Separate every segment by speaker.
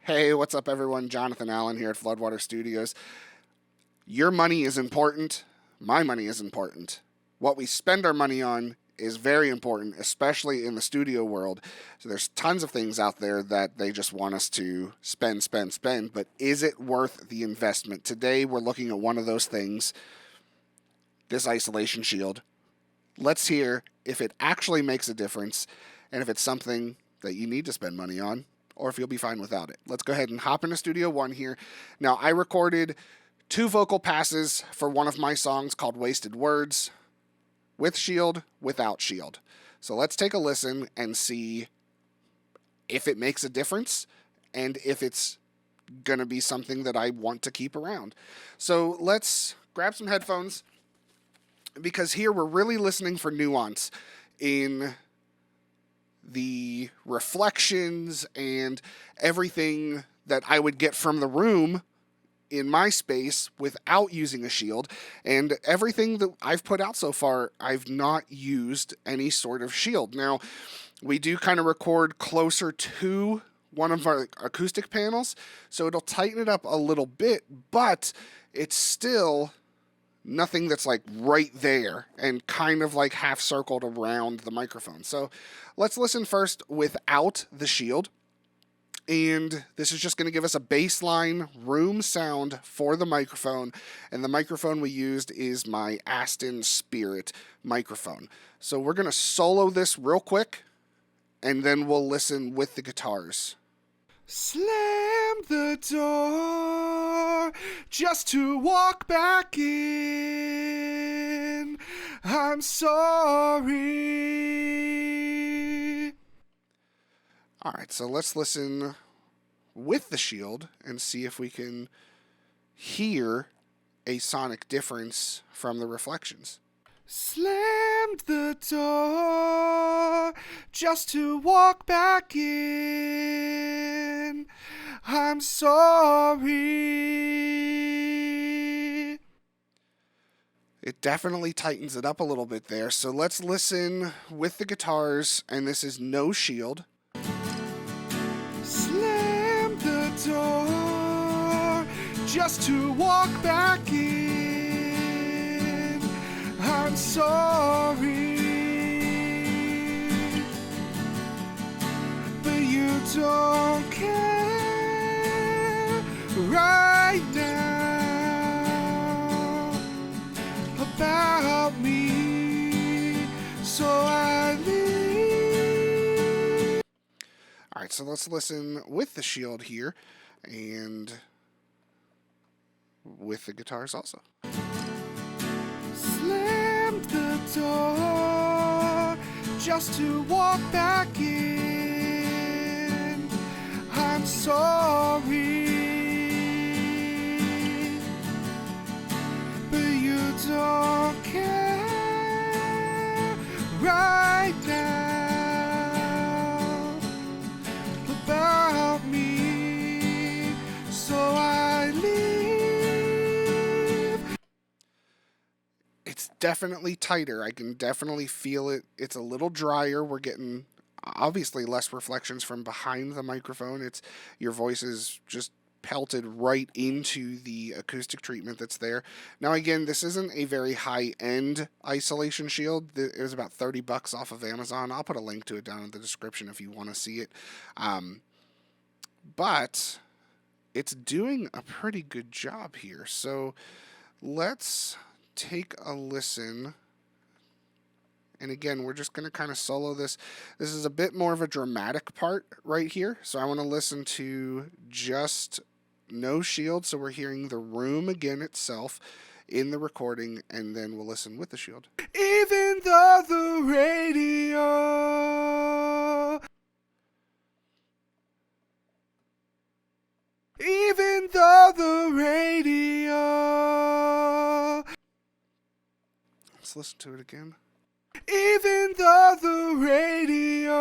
Speaker 1: Hey, what's up, everyone? Jonathan Allen here at Floodwater Studios. Your money is important. My money is important. What we spend our money on is very important, especially in the studio world. So there's tons of things out there that they just want us to spend, spend, spend. But is it worth the investment? Today, we're looking at one of those things, this isolation shield. Let's hear if it actually makes a difference and if it's something that you need to spend money on, or if you'll be fine without it. Let's go ahead and hop into Studio One here. Now, I recorded 2 vocal passes for one of my songs called Wasted Words, with Shield, without Shield. So let's take a listen and see if it makes a difference and if it's going to be something that I want to keep around. So let's grab some headphones, because here we're really listening for nuance in the reflections and everything that I would get from the room in my space without using a shield. And everything that I've put out so far, I've not used any sort of shield. Now, we do kind of record closer to one of our acoustic panels, so it'll tighten it up a little bit, but it's still nothing that's like right there and kind of like half circled around the microphone. So let's listen first without the shield. And this is just going to give us a baseline room sound for the microphone. And the microphone we used is my Aston Spirit microphone. So we're going to solo this real quick, and then we'll listen with the guitars. Slam the door just to walk back in. I'm sorry. All right, so let's listen with the shield and see if we can hear a sonic difference from the reflections. Slammed the door just to walk back in. I'm sorry. It definitely tightens it up a little bit there. So let's listen with the guitars, and this is no shield. Slam the door just to walk back in. I'm sorry, but you don't care right now about me, so I leave. All right, so let's listen with the shield here and with the guitars also. Slammed the door just to walk back in. I'm sorry, but you don't care right now about me, so I leave. It's definitely tighter. I can definitely feel it. It's a little drier. We're getting obviously less reflections from behind the microphone. It's your voice is just pelted right into the acoustic treatment that's there. Now, again, this isn't a very high-end isolation shield. It was about $30 off of Amazon. I'll put a link to it down in the description if you want to see it. But it's doing a pretty good job here. So let's take a listen. And again, we're just going to kind of solo this. This is a bit more of a dramatic part right here. So I want to listen to just no shield. So we're hearing the room again itself in the recording, and then we'll listen with the shield. Even though the radio, even though the radio. Let's listen to it again. Even though the radio,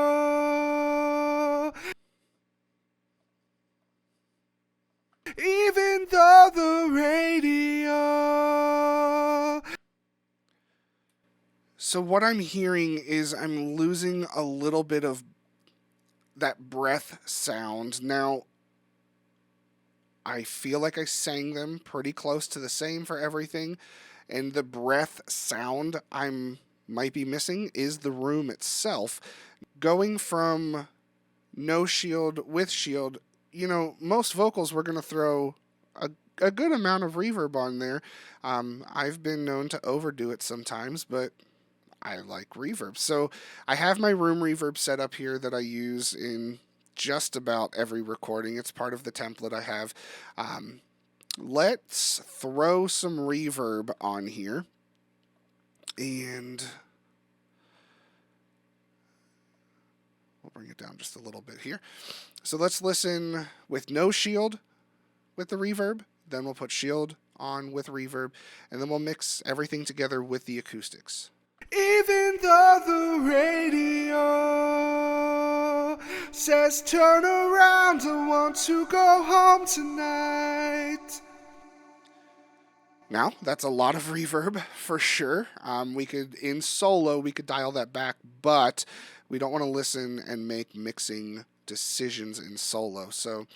Speaker 1: even though the radio. So what I'm hearing is I'm losing a little bit of that breath sound. Now, I feel like I sang them pretty close to the same for everything. And the breath sound might be missing is the room itself. Going from no shield with shield, most vocals we're going to throw a good amount of reverb on there. I've been known to overdo it sometimes, but I like reverb. So I have my room reverb set up here that I use in just about every recording. It's part of the template I have. Let's throw some reverb on here. And we'll bring it down just a little bit here. So let's listen with no shield with the reverb. Then we'll put shield on with reverb. And then we'll mix everything together with the acoustics.
Speaker 2: Even though the radio says turn around, I want to go home tonight.
Speaker 1: Now, that's a lot of reverb for sure. In solo, we could dial that back, but we don't want to listen and make mixing decisions in solo. So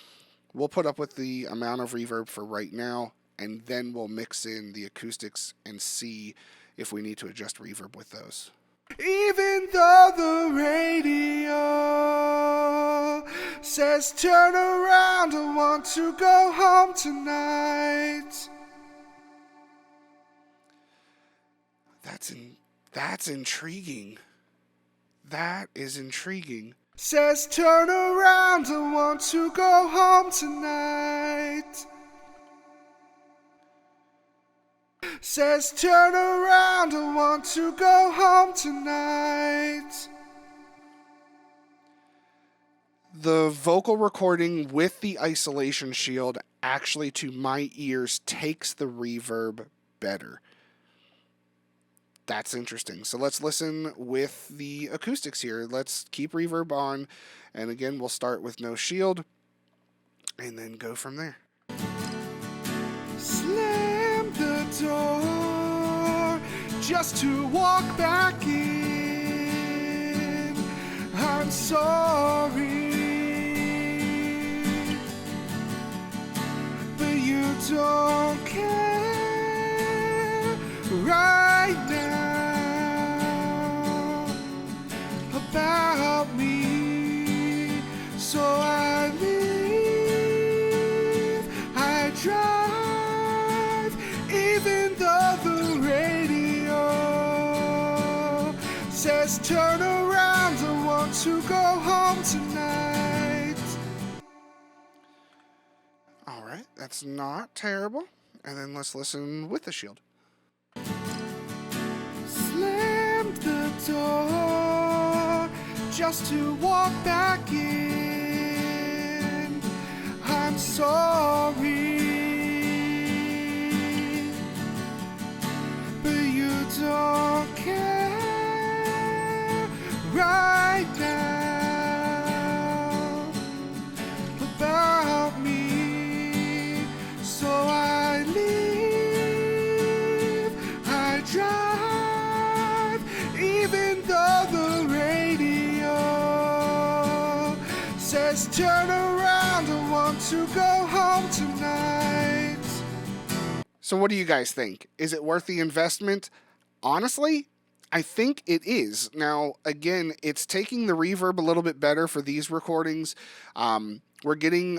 Speaker 1: we'll put up with the amount of reverb for right now, and then we'll mix in the acoustics and see if we need to adjust reverb with those.
Speaker 2: Even though the radio says turn around, I want to go home tonight.
Speaker 1: That's intriguing. That is intriguing.
Speaker 2: Says turn around, I want to go home tonight. Says turn around, I want to go home tonight.
Speaker 1: The vocal recording with the isolation shield actually, to my ears, takes the reverb better. That's interesting. So let's listen with the acoustics here. Let's keep reverb on. And again, we'll start with no shield and then go from there.
Speaker 2: Slam the door just to walk back in. I'm sorry, but you don't care right now about me, so I leave, I drive, even though the radio says turn around, I want to go home tonight.
Speaker 1: All right, that's not terrible. And then let's listen with the shield.
Speaker 2: Slammed the door just to walk back in. I'm sorry, but you don't care right now about me, so I leave, I drive, even though the radio says turn around, I want to go home tonight.
Speaker 1: So what do you guys think? Is it worth the investment? Honestly, I think it is. Now, again, it's taking the reverb a little bit better for these recordings. We're getting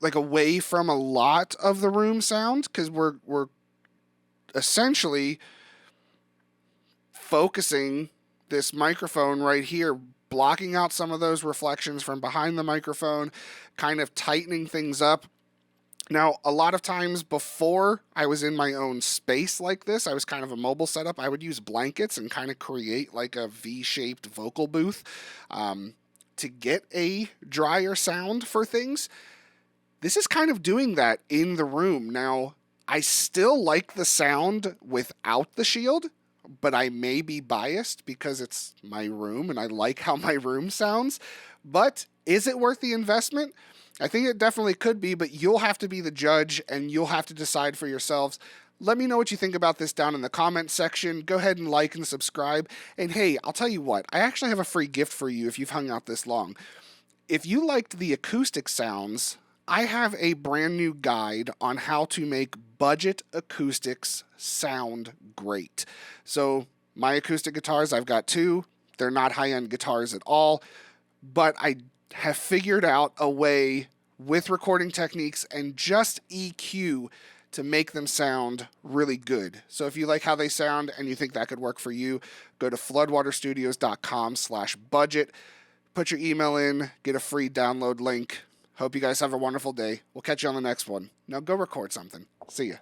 Speaker 1: away from a lot of the room sound because we're essentially focusing this microphone right here, blocking out some of those reflections from behind the microphone, kind of tightening things up. Now, a lot of times before I was in my own space like this, I was kind of a mobile setup. I would use blankets and kind of create like a V-shaped vocal booth to get a drier sound for things. This is kind of doing that in the room. Now, I still like the sound without the shield, but I may be biased because it's my room and I like how my room sounds. But is it worth the investment? I think it definitely could be, but you'll have to be the judge and you'll have to decide for yourselves. Let me know what you think about this down in the comments section. Go ahead and like and subscribe. And hey, I'll tell you what, I actually have a free gift for you if you've hung out this long. If you liked the acoustic sounds I have a brand new guide on how to make budget acoustics sound great. So, my acoustic guitars, I've got two. They're not high end guitars at all, but I have figured out a way with recording techniques and just EQ to make them sound really good. So if you like how they sound and you think that could work for you, go to floodwaterstudios.com/budget, put your email in, get a free download link. Hope you guys have a wonderful day. We'll catch you on the next one. Now go record something. See ya.